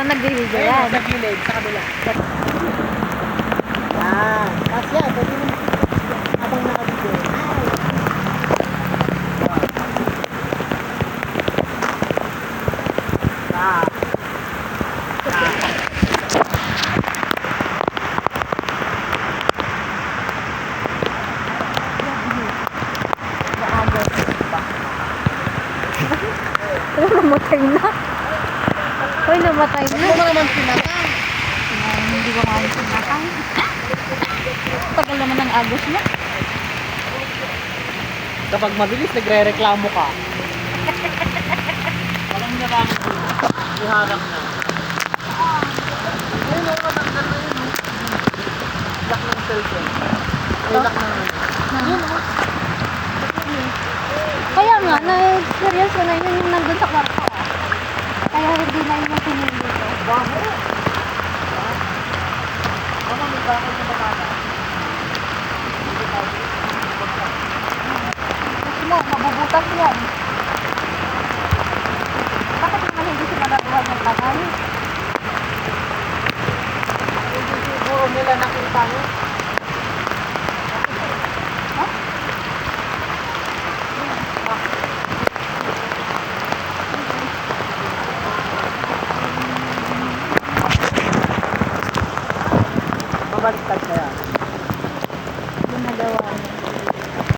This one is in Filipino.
nagbibigay Ayun, yan. sa gilid, sa kabila. Yan. Tapos yan, pwede mo habang nakabigay. Ah. Pero namatay na. Hoy, namatay na. Ano naman pinatang? Hindi ko nga sinakang. Tagal naman ng agos niya. Kapag mabilis, nagre-reklamo ka. Walang nagamit mo. Iharap na. Ayun, ako matanggal na yun. Lock ng cellphone. Ay, lock ng... Yun, oh. Kaya nga, na-experience ko na yun yung nandun sa kwarto. Kaya hindi na yun yung pinili ko. Baho. Ano, may bakal na bakala. Gusto mo, mabubutas yan. Bakit naman hindi sila nagawa ng tagal? Hindi siguro nila nakita nyo. Babaliktad na yan.